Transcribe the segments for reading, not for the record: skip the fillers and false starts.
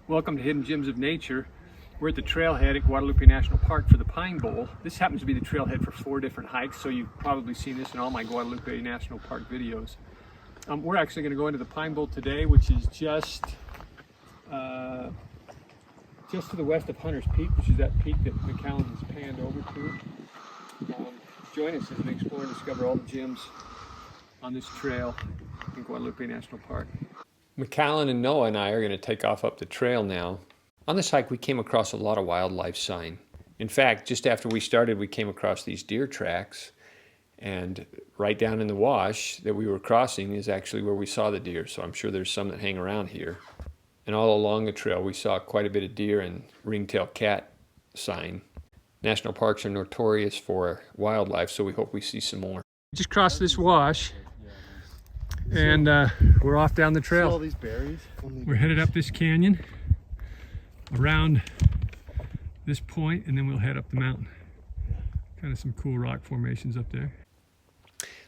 Welcome to Hidden Gems of Nature. We're at the Trailhead at Guadalupe National Park for the Pine Bowl. This happens to be the trailhead for 4 different hikes, so you've probably seen this in all my Guadalupe National Park videos. We're actually going to go into the Pine Bowl today, which is just to the west of Hunter's Peak, which is that peak that McAllen has panned over to. Join us as we explore and discover all the gems on this trail in Guadalupe National Park. McAllen and Noah and I are going to take off up the trail now. On this hike, we came across a lot of wildlife sign. In fact, just after we started, we came across these deer tracks, and right down in the wash that we were crossing is actually where we saw the deer, so I'm sure there's some that hang around here. And all along the trail, we saw quite a bit of deer and ringtail cat sign. National parks are notorious for wildlife, so we hope we see some more. Just crossed this wash, and we're off down the trail. All these berries. We're headed up this canyon, around this point, and then we'll head up the mountain. Kind of some cool rock formations up there.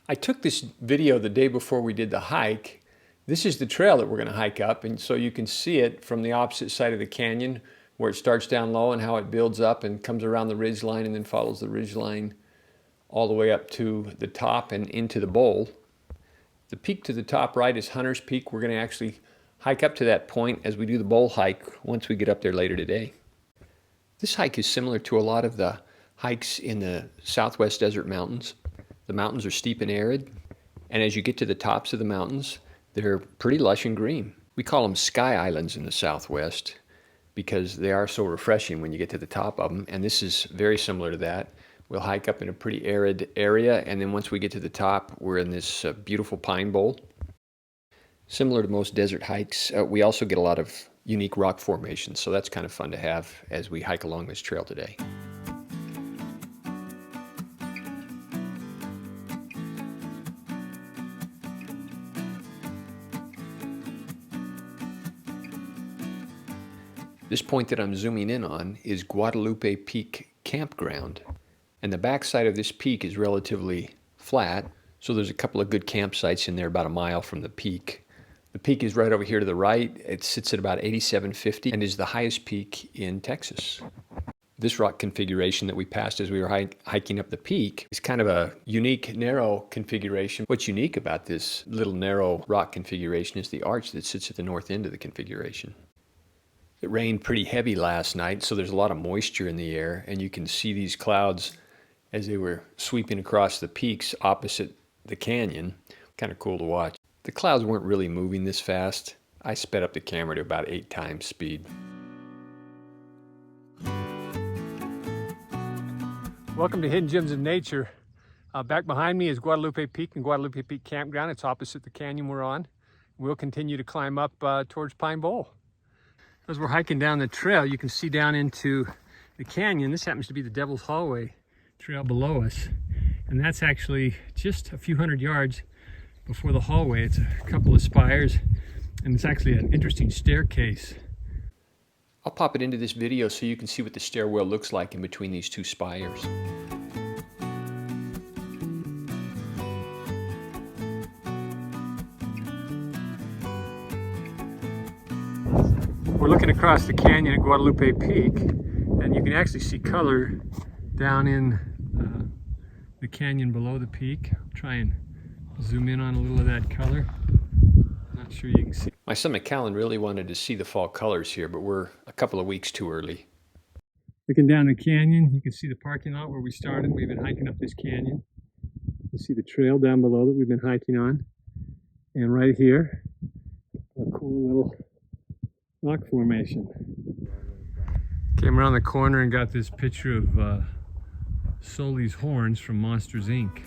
I took this video the day before we did the hike. This is the trail that we're going to hike up, and so you can see it from the opposite side of the canyon, where it starts down low and how it builds up and comes around the ridge line and then follows the ridge line all the way up to the top and into the bowl. The peak to the top right is Hunter's Peak. We're going to actually hike up to that point as we do the bowl hike once we get up there later today. This hike is similar to a lot of the hikes in the southwest desert mountains. The mountains are steep and arid, and as you get to the tops of the mountains, they're pretty lush and green. We call them sky islands in the southwest because they are so refreshing when you get to the top of them, and this is very similar to that. We'll hike up in a pretty arid area, and then once we get to the top, we're in this beautiful pine bowl. Similar to most desert hikes, we also get a lot of unique rock formations, so that's kind of fun to have as we hike along this trail today. This point that I'm zooming in on is Guadalupe Peak Campground. And the backside of this peak is relatively flat, so there's a couple of good campsites in there about a mile from the peak. The peak is right over here to the right. It sits at about 8,750 and is the highest peak in Texas. This rock configuration that we passed as we were hiking up the peak is kind of a unique, narrow configuration. What's unique about this little narrow rock configuration is the arch that sits at the north end of the configuration. It rained pretty heavy last night, so there's a lot of moisture in the air, and you can see these clouds as they were sweeping across the peaks opposite the canyon. Kind of cool to watch. The clouds weren't really moving this fast. I sped up the camera to about 8 times speed. Welcome to Hidden Gems of Nature. Back behind me is Guadalupe Peak and Guadalupe Peak Campground. It's opposite the canyon we're on. We'll continue to climb up towards Pine Bowl. As we're hiking down the trail, you can see down into the canyon. This happens to be the Devil's Hallway trail below us, and that's actually just a few hundred yards before the hallway. It's a couple of spires, and it's actually an interesting staircase. I'll pop it into this video so you can see what the stairwell looks like in between these 2 spires. We're looking across the canyon at Guadalupe Peak, and you can actually see color down in the canyon below the peak. I'll try and zoom in on a little of that color. Not sure you can see. My son McAllen really wanted to see the fall colors here, but we're a couple of weeks too early. Looking down the canyon, you can see the parking lot where we started. We've been hiking up this canyon. You see the trail down below that we've been hiking on. And right here, a cool little rock formation. Came around the corner and got this picture of Sully's horns from Monsters, Inc.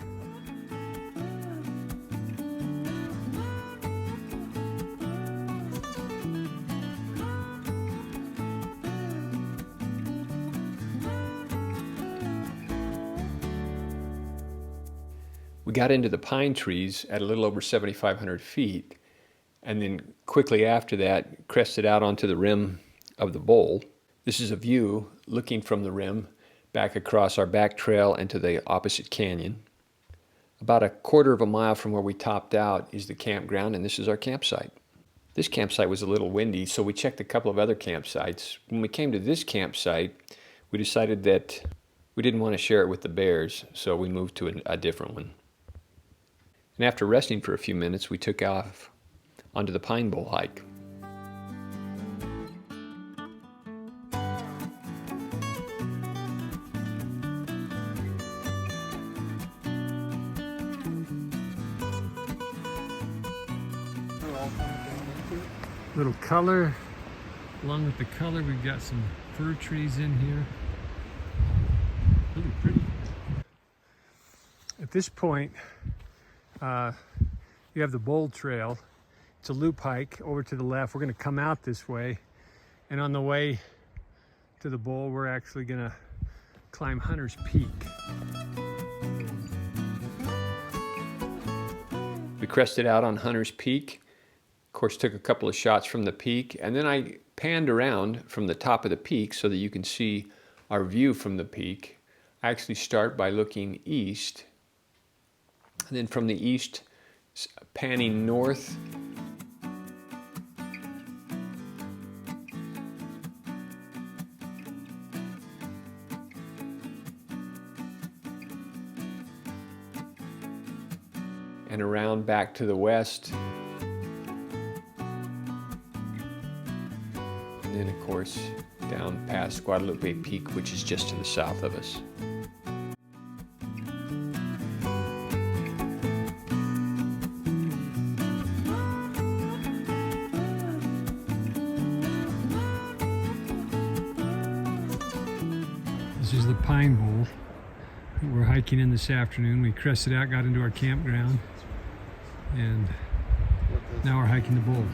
We got into the pine trees at a little over 7,500 feet, and then quickly after that crested out onto the rim of the bowl. This is a view looking from the rim back across our back trail into the opposite canyon. About a quarter of a mile from where we topped out is the campground, and this is our campsite. This campsite was a little windy, so we checked a couple of other campsites. When we came to this campsite, we decided that we didn't want to share it with the bears, so we moved to a different one. And after resting for a few minutes, we took off onto the Pine Bowl hike. Little color. Along with the color, we've got some fir trees in here. Really pretty. At this point, you have the Bowl Trail. It's a loop hike over to the left. We're going to come out this way, and on the way to the bowl, we're actually going to climb Hunter's Peak. We crested out on Hunter's Peak. Of course, took a couple of shots from the peak, and then I panned around from the top of the peak so that you can see our view from the peak. I actually start by looking east, and then from the east, panning north. And around back to the west. And then, of course, down past Guadalupe Peak, which is just to the south of us. This is the Pine Bowl that we're hiking in this afternoon. We crested out, got into our campground, and now we're hiking the bowl.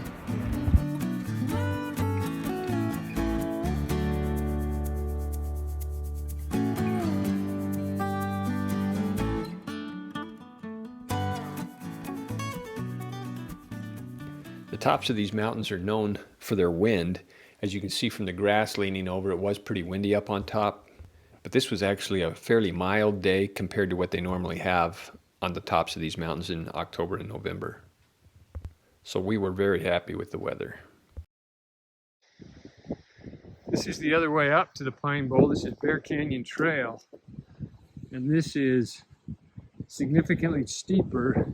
The tops of these mountains are known for their wind. As you can see from the grass leaning over, it was pretty windy up on top. But this was actually a fairly mild day compared to what they normally have on the tops of these mountains in October and November. So we were very happy with the weather. This is the other way up to the Pine Bowl. This is Bear Canyon Trail. And this is significantly steeper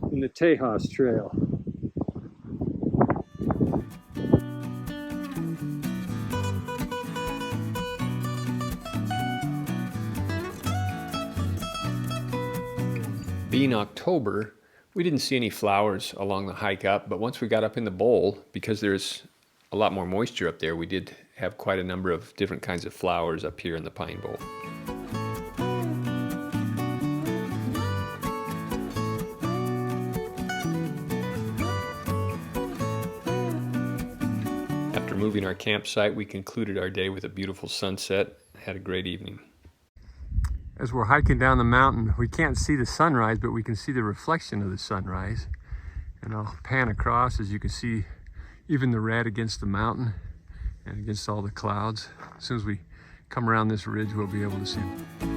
than the Tejas Trail. Being October, we didn't see any flowers along the hike up, but once we got up in the bowl, because there's a lot more moisture up there, we did have quite a number of different kinds of flowers up here in the Pine Bowl. After moving our campsite, we concluded our day with a beautiful sunset. Had a great evening. As we're hiking down the mountain, we can't see the sunrise, but we can see the reflection of the sunrise. And I'll pan across, as you can see, even the red against the mountain and against all the clouds. As soon as we come around this ridge, we'll be able to see them.